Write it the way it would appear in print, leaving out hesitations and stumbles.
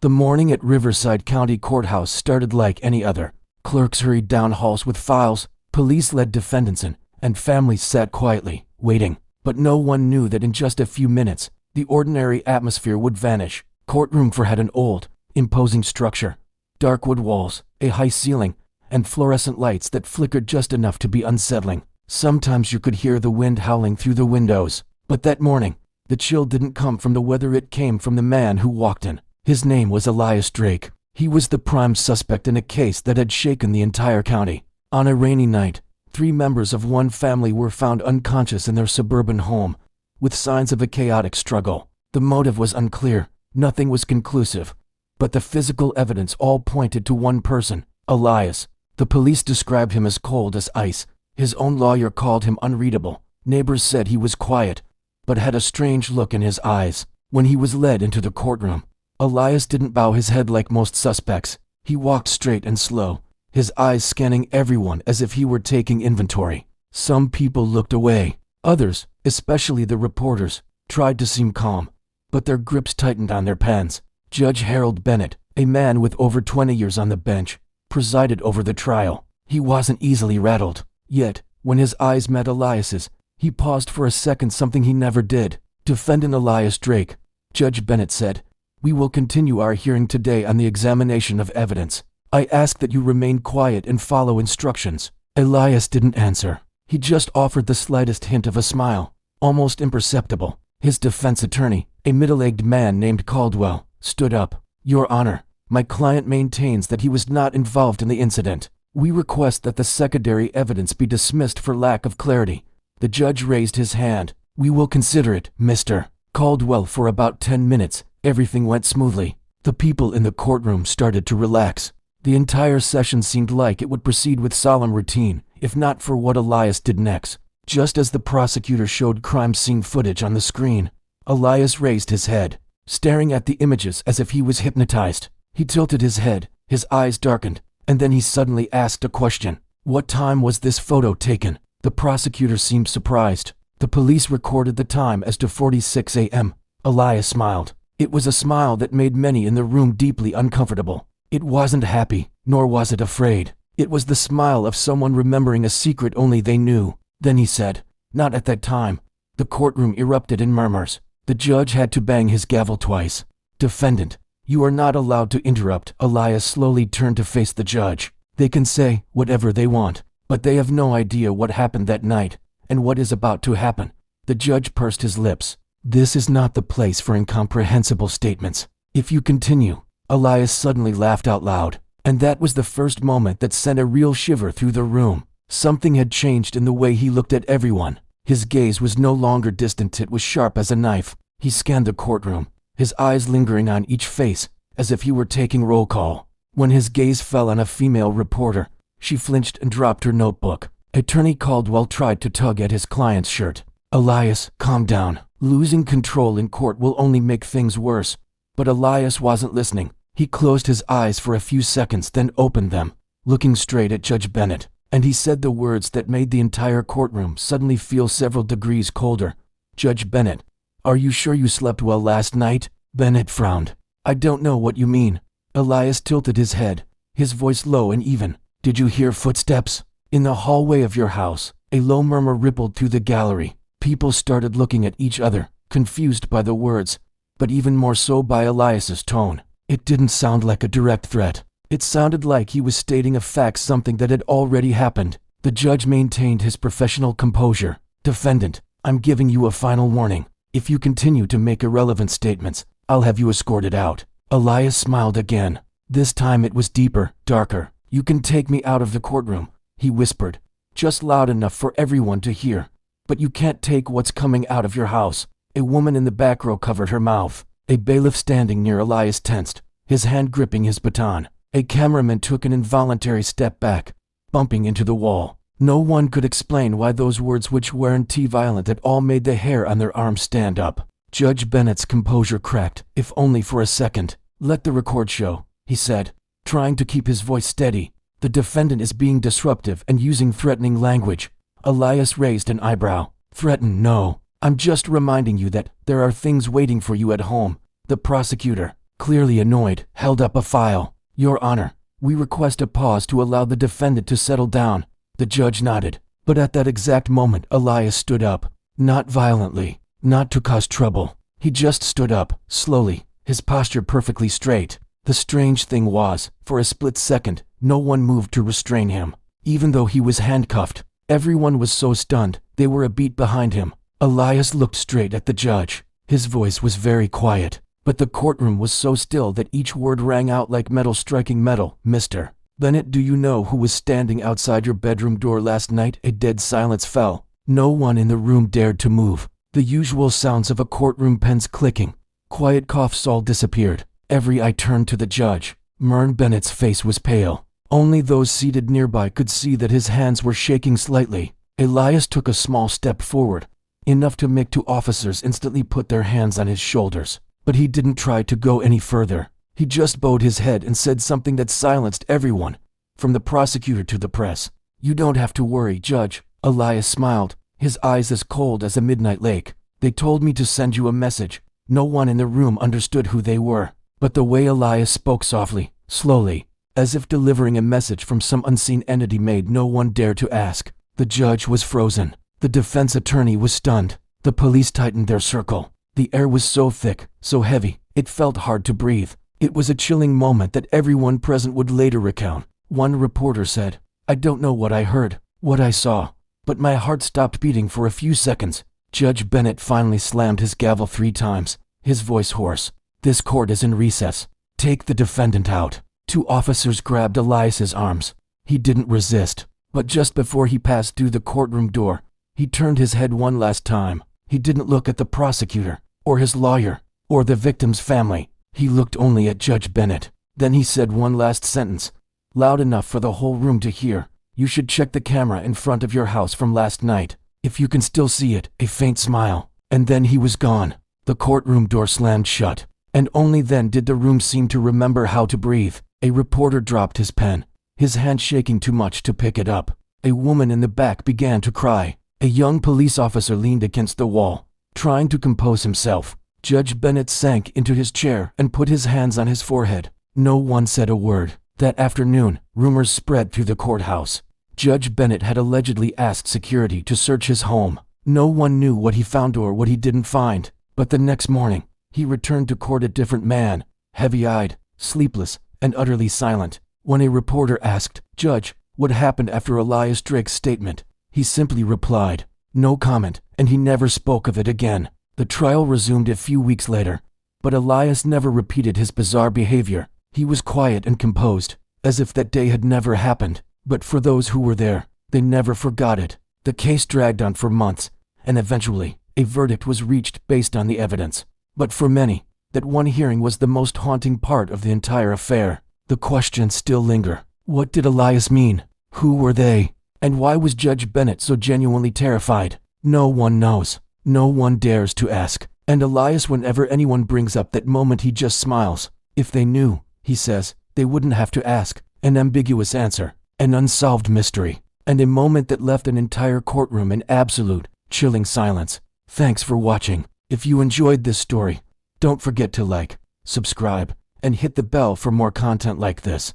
The morning at Riverside County Courthouse started like any other. Clerks hurried down halls with files, police led defendants in, and families sat quietly, waiting. But no one knew that in just a few minutes, the ordinary atmosphere would vanish. Courtroom 4 had an old, imposing structure. Dark wood walls, a high ceiling, and fluorescent lights that flickered just enough to be unsettling. Sometimes you could hear the wind howling through the windows. But that morning, the chill didn't come from the weather, it came from the man who walked in. His name was Elias Drake. He was the prime suspect in a case that had shaken the entire county. On a rainy night, 3 members of one family were found unconscious in their suburban home, with signs of a chaotic struggle. The motive was unclear, nothing was conclusive, but the physical evidence all pointed to one person, Elias. The police described him as cold as ice. His own lawyer called him unreadable. Neighbors said he was quiet, but had a strange look in his eyes. When he was led into the courtroom, Elias didn't bow his head like most suspects. He walked straight and slow, his eyes scanning everyone as if he were taking inventory. Some people looked away. Others, especially the reporters, tried to seem calm, but their grips tightened on their pens. Judge Harold Bennett, a man with over 20 years on the bench, presided over the trial. He wasn't easily rattled. Yet, when his eyes met Elias's, he paused for a second, something he never did. Defendant Elias Drake, Judge Bennett said, "We will continue our hearing today on the examination of evidence. I ask that you remain quiet and follow instructions." Elias didn't answer. He just offered the slightest hint of a smile, almost imperceptible. His defense attorney, a middle-aged man named Caldwell, stood up. "Your Honor, my client maintains that he was not involved in the incident. We request that the secondary evidence be dismissed for lack of clarity." The judge raised his hand. "We will consider it, Mr. Caldwell." For about 10 minutes, everything went smoothly. The people in the courtroom started to relax. The entire session seemed like it would proceed with solemn routine, if not for what Elias did next. Just as the prosecutor showed crime scene footage on the screen, Elias raised his head, staring at the images as if he was hypnotized. He tilted his head, his eyes darkened, and then he suddenly asked a question. "What time was this photo taken?" The prosecutor seemed surprised. "The police recorded the time as 2:46 a.m. Elias smiled. It was a smile that made many in the room deeply uncomfortable. It wasn't happy, nor was it afraid. It was the smile of someone remembering a secret only they knew. Then he said, "Not at that time." The courtroom erupted in murmurs. The judge had to bang his gavel twice. "Defendant, you are not allowed to interrupt." Elias slowly turned to face the judge. "They can say whatever they want, but they have no idea what happened that night, and what is about to happen." The judge pursed his lips. "This is not the place for incomprehensible statements. If you continue." Elias suddenly laughed out loud, and that was the first moment that sent a real shiver through the room. Something had changed in the way he looked at everyone. His gaze was no longer distant, it was sharp as a knife. He scanned the courtroom, his eyes lingering on each face, as if he were taking roll call. When his gaze fell on a female reporter, she flinched and dropped her notebook. Attorney Caldwell tried to tug at his client's shirt. "Elias, calm down. Losing control in court will only make things worse." But Elias wasn't listening. He closed his eyes for a few seconds, then opened them, looking straight at Judge Bennett, and he said the words that made the entire courtroom suddenly feel several degrees colder. "Judge Bennett, are you sure you slept well last night?" Bennett frowned. "I don't know what you mean." Elias tilted his head, his voice low and even. "Did you hear footsteps?" "In the hallway of your house." A low murmur rippled through the gallery. People started looking at each other, confused by the words, but even more so by Elias's tone. It didn't sound like a direct threat. It sounded like he was stating a fact, something that had already happened. The judge maintained his professional composure. "Defendant, I'm giving you a final warning. If you continue to make irrelevant statements, I'll have you escorted out." Elias smiled again. This time it was deeper, darker. "You can take me out of the courtroom," he whispered, just loud enough for everyone to hear. "But you can't take what's coming out of your house." A woman in the back row covered her mouth. A bailiff standing near Elias tensed, his hand gripping his baton. A cameraman took an involuntary step back, bumping into the wall. No one could explain why those words, which weren't violent at all, made the hair on their arms stand up. Judge Bennett's composure cracked, if only for a second. "Let the record show," he said, trying to keep his voice steady. "The defendant is being disruptive and using threatening language." Elias raised an eyebrow. "Threaten? No. I'm just reminding you that there are things waiting for you at home." The prosecutor, clearly annoyed, held up a file. "Your Honor, we request a pause to allow the defendant to settle down." The judge nodded, but at that exact moment Elias stood up. Not violently, not to cause trouble. He just stood up, slowly, his posture perfectly straight. The strange thing was, for a split second, no one moved to restrain him. Even though he was handcuffed, everyone was so stunned, they were a beat behind him. Elias looked straight at the judge. His voice was very quiet, but the courtroom was so still that each word rang out like metal striking metal. "Mr. Bennett, do you know who was standing outside your bedroom door last night?" A dead silence fell. No one in the room dared to move. The usual sounds of a courtroom pens clicking, quiet coughs all disappeared. Every eye turned to the judge. Mern Bennett's face was pale. Only those seated nearby could see that his hands were shaking slightly. Elias took a small step forward, enough to make two officers instantly put their hands on his shoulders. But he didn't try to go any further. He just bowed his head and said something that silenced everyone, from the prosecutor to the press. "You don't have to worry, Judge." Elias smiled, his eyes as cold as a midnight lake. "They told me to send you a message." No one in the room understood who they were, but the way Elias spoke softly, slowly, as if delivering a message from some unseen entity made no one dare to ask. The judge was frozen. The defense attorney was stunned. The police tightened their circle. The air was so thick, so heavy, it felt hard to breathe. It was a chilling moment that everyone present would later recount. One reporter said, "I don't know what I heard, what I saw, but my heart stopped beating for a few seconds." Judge Bennett finally slammed his gavel 3 times, his voice hoarse. "This court is in recess. Take the defendant out." 2 officers grabbed Elias's arms. He didn't resist, but just before he passed through the courtroom door, he turned his head one last time. He didn't look at the prosecutor, or his lawyer, or the victim's family. He looked only at Judge Bennett. Then he said one last sentence, loud enough for the whole room to hear. "You should check the camera in front of your house from last night, if you can still see it." A faint smile, and then he was gone. The courtroom door slammed shut, and only then did the room seem to remember how to breathe. A reporter dropped his pen, his hand shaking too much to pick it up. A woman in the back began to cry. A young police officer leaned against the wall, trying to compose himself. Judge Bennett sank into his chair and put his hands on his forehead. No one said a word. That afternoon, rumors spread through the courthouse. Judge Bennett had allegedly asked security to search his home. No one knew what he found or what he didn't find. But the next morning, he returned to court a different man, heavy-eyed, sleepless, and utterly silent. When a reporter asked, "Judge, what happened after Elias Drake's statement?" he simply replied, "No comment," and he never spoke of it again. The trial resumed a few weeks later, but Elias never repeated his bizarre behavior. He was quiet and composed, as if that day had never happened. But for those who were there, they never forgot it. The case dragged on for months, and eventually, a verdict was reached based on the evidence. But for many, that one hearing was the most haunting part of the entire affair. The questions still linger. What did Elias mean? Who were they? And why was Judge Bennett so genuinely terrified? No one knows. No one dares to ask. And Elias, whenever anyone brings up that moment, he just smiles. If they knew, he says, they wouldn't have to ask. An ambiguous answer, an unsolved mystery, and a moment that left an entire courtroom in absolute, chilling silence. Thanks for watching. If you enjoyed this story, don't forget to like, subscribe, and hit the bell for more content like this.